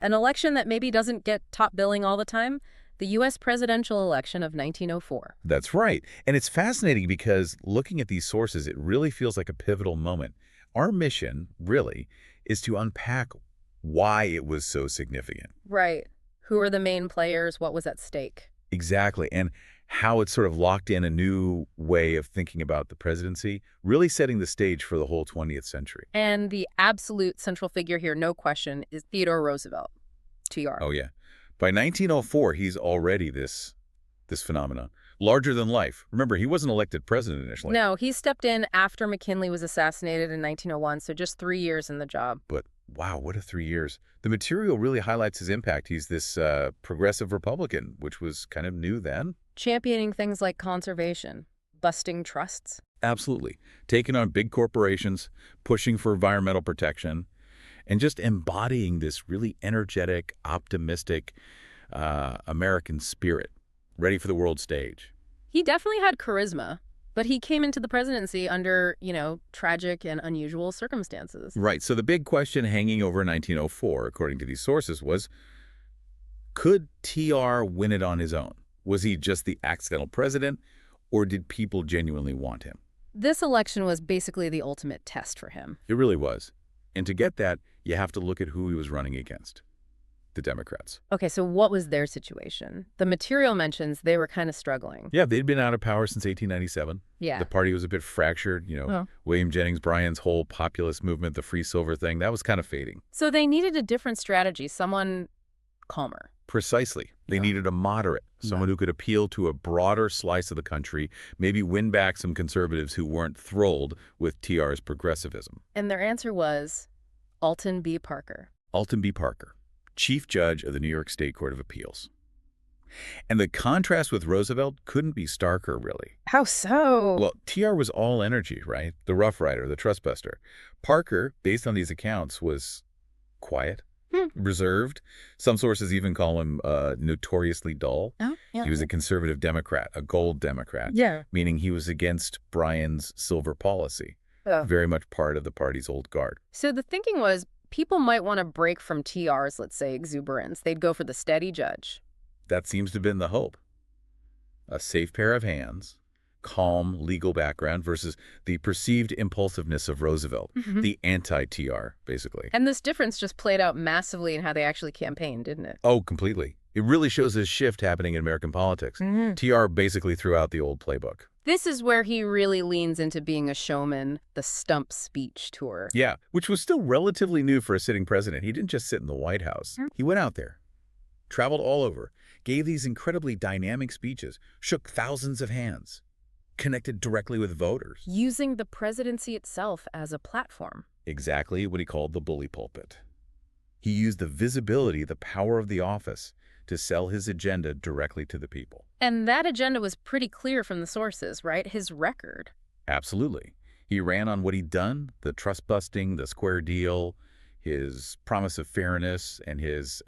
An election that maybe doesn't get top billing all the time, the U.S. presidential election of 1904. That's right. And it's fascinating because looking at these sources, it really feels like a pivotal moment. Our mission, really, is to unpack why it was so significant. Right. Who are the main players? What was at stake? Exactly. And how it sort of locked in a new way of thinking about the presidency, really setting the stage for the whole 20th century. And the absolute central figure here, no question, is Theodore Roosevelt, TR. Oh, yeah. By 1904, he's already this phenomenon. Larger than life. Remember, he wasn't elected president initially. No, he stepped in after McKinley was assassinated in 1901, so just 3 years in the job. But wow, what a 3 years. The material really highlights his impact. He's this progressive Republican, which was kind of new then. Championing things like conservation, busting trusts. Absolutely. Taking on big corporations, pushing for environmental protection, and just embodying this really energetic, optimistic American spirit, ready for the world stage. He definitely had charisma, but he came into the presidency under, tragic and unusual circumstances. Right. So the big question hanging over 1904, according to these sources, was, could TR win it on his own? Was he just the accidental president, or did people genuinely want him? This election was basically the ultimate test for him. It really was. And to get that, you have to look at who he was running against. The Democrats. Okay, so what was their situation? The material mentions they were kind of struggling. Yeah, they'd been out of power since 1897. Yeah. The party was a bit fractured, William Jennings Bryan's whole populist movement, the free silver thing, that was kind of fading. So they needed a different strategy, someone calmer. Precisely. They needed a moderate, someone who could appeal to a broader slice of the country, maybe win back some conservatives who weren't thrilled with TR's progressivism. And their answer was Alton B. Parker. Alton B. Parker, Chief Judge of the New York State Court of Appeals. And the contrast with Roosevelt couldn't be starker, really. How so? Well, TR was all energy, right? The Rough Rider, the trustbuster. Parker, based on these accounts, was quiet, reserved. Some sources even call him notoriously dull. Oh, yeah. He was a conservative Democrat, a gold Democrat, meaning he was against Bryan's silver policy, very much part of the party's old guard. So the thinking was people might want to break from TR's, let's say, exuberance. They'd go for the steady judge. That seems to have been the hope. A safe pair of hands, calm legal background versus the perceived impulsiveness of Roosevelt, the anti-TR, basically. And this difference just played out massively in how they actually campaigned, didn't it? Oh, completely. It really shows this shift happening in American politics. TR basically threw out the old playbook. This is where he really leans into being a showman, the stump speech tour. Yeah, which was still relatively new for a sitting president. He didn't just sit in the White House. He went out there, traveled all over, gave these incredibly dynamic speeches, shook thousands of hands, connected directly with voters. Using the presidency itself as a platform. Exactly what he called the bully pulpit. He used the visibility, the power of the office to sell his agenda directly to the people. And that agenda was pretty clear from the sources, right? His record. Absolutely. He ran on what he'd done, the trust busting, the square deal, his promise of fairness, and his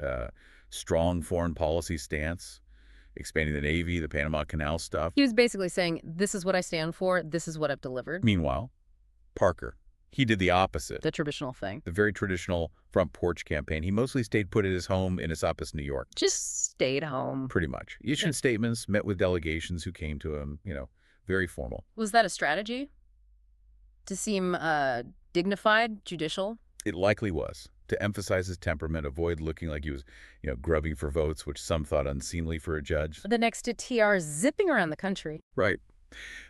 strong foreign policy stance, expanding the Navy, the Panama Canal stuff. He was basically saying, this is what I stand for, this is what I've delivered. Meanwhile, Parker, he did the opposite. The traditional thing. The very traditional front-porch campaign. He mostly stayed put at his home in Esopus, New York. Just stayed home. Pretty much. He issued statements, met with delegations who came to him, very formal. Was that a strategy? To seem dignified, judicial? It likely was. To emphasize his temperament, avoid looking like he was, grubbing for votes, which some thought unseemly for a judge. The next to TR zipping around the country. Right.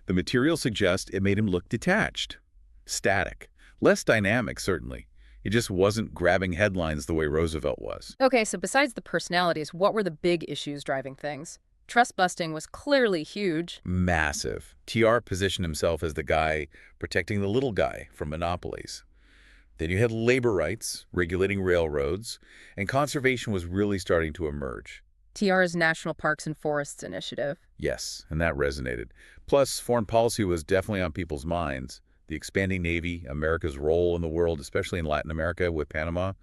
The material suggests it made him look detached, static, less dynamic, certainly. He just wasn't grabbing headlines the way Roosevelt was. Okay, so besides the personalities, what were the big issues driving things? Trust busting was clearly huge. Massive. TR positioned himself as the guy protecting the little guy from monopolies. Then you had labor rights, regulating railroads, and conservation was really starting to emerge. TR's National Parks and Forests Initiative. Yes, and that resonated. Plus, foreign policy was definitely on people's minds. The expanding Navy, America's role in the world, especially in Latin America with Panama,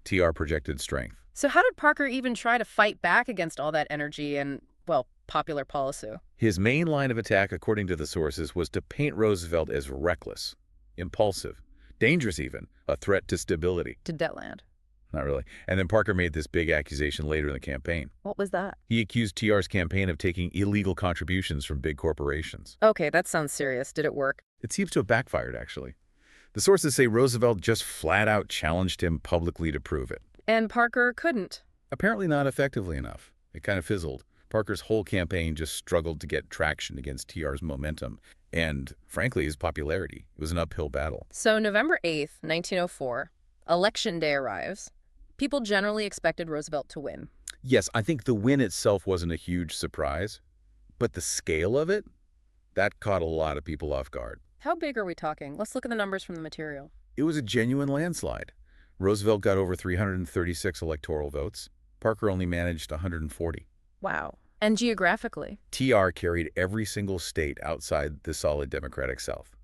TR projected strength. So how did Parker even try to fight back against all that energy and, popular policy? His main line of attack, according to the sources, was to paint Roosevelt as reckless, impulsive, dangerous even, a threat to stability. To Deadland. not really. And then Parker made this big accusation later in the campaign. What was that? He accused TR's campaign of taking illegal contributions from big corporations. Okay, that sounds serious. Did it work? It seems to have backfired, actually. The sources say Roosevelt just flat out challenged him publicly to prove it. And Parker couldn't. Apparently not effectively enough. It kind of fizzled. Parker's whole campaign just struggled to get traction against TR's momentum and, frankly, his popularity. It was an uphill battle. So November 8th, 1904, Election Day arrives. People generally expected Roosevelt to win. Yes, I think the win itself wasn't a huge surprise, but the scale of it, that caught a lot of people off guard. How big are we talking? Let's look at the numbers from the material. It was a genuine landslide. Roosevelt got over 336 electoral votes. Parker only managed 140. Wow. And geographically? TR carried every single state outside the solid Democratic South.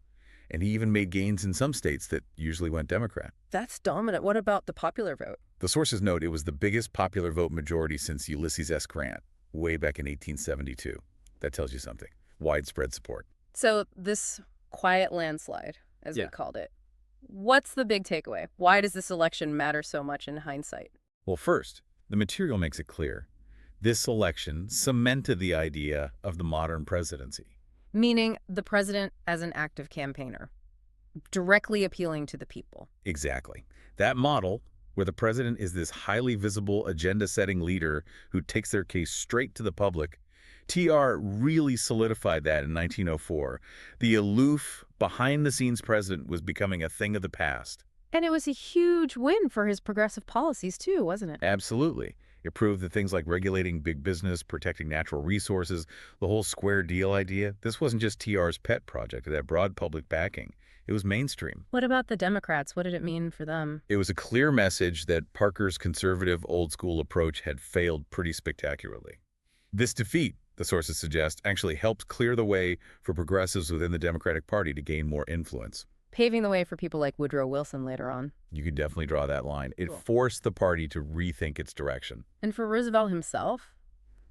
And he even made gains in some states that usually went Democrat. That's dominant. What about the popular vote? The sources note it was the biggest popular vote majority since Ulysses S. Grant, way back in 1872. That tells you something. Widespread support. So this quiet landslide, as we Yeah. called it. What's the big takeaway? Why does this election matter so much in hindsight? Well, first, the material makes it clear. This election cemented the idea of the modern presidency. Meaning the president as an active campaigner, directly appealing to the people. Exactly. That model, where the president is this highly visible agenda-setting leader who takes their case straight to the public, TR really solidified that in 1904. The aloof, behind-the-scenes president was becoming a thing of the past. And it was a huge win for his progressive policies too, wasn't it? Absolutely. It proved that things like regulating big business, protecting natural resources, the whole square deal idea, this wasn't just TR's pet project. It had broad public backing. It was mainstream. What about the Democrats? What did it mean for them? It was a clear message that Parker's conservative, old-school approach had failed pretty spectacularly. This defeat, the sources suggest, actually helped clear the way for progressives within the Democratic Party to gain more influence. Paving the way for people like Woodrow Wilson later on. You could definitely draw that line. It Cool. forced the party to rethink its direction. And for Roosevelt himself,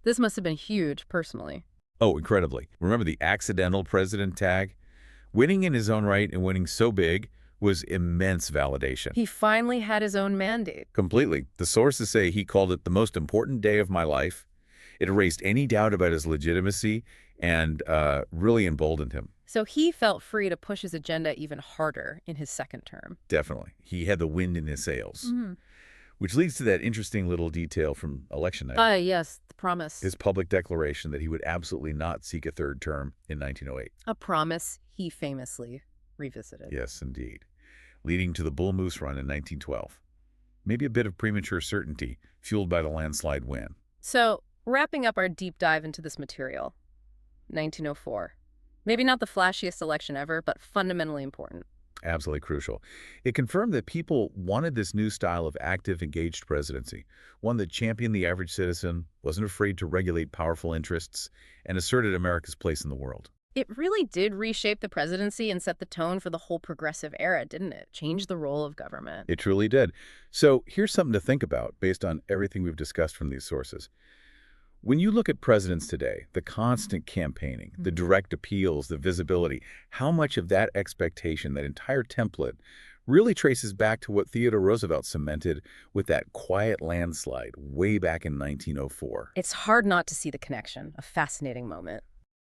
this must have been huge personally. Oh, incredibly. Remember the accidental president tag? Winning in his own right and winning so big was immense validation. He finally had his own mandate. Completely. The sources say he called it the most important day of my life. It erased any doubt about his legitimacy and really emboldened him. So he felt free to push his agenda even harder in his second term. Definitely. He had the wind in his sails. Which leads to that interesting little detail from election night. Yes, the promise. His public declaration that he would absolutely not seek a third term in 1908. A promise he famously revisited. Yes, indeed. Leading to the Bull Moose Run in 1912. Maybe a bit of premature certainty, fueled by the landslide win. So, wrapping up our deep dive into this material, 1904. Maybe not the flashiest election ever, but fundamentally important. Absolutely crucial. It confirmed that people wanted this new style of active, engaged presidency, one that championed the average citizen, wasn't afraid to regulate powerful interests, and asserted America's place in the world. It really did reshape the presidency and set the tone for the whole progressive era, didn't it? Change the role of government. It truly did. So here's something to think about based on everything we've discussed from these sources. When you look at presidents today, the constant campaigning, the direct appeals, the visibility, how much of that expectation, that entire template, really traces back to what Theodore Roosevelt cemented with that quiet landslide way back in 1904. It's hard not to see the connection, a fascinating moment.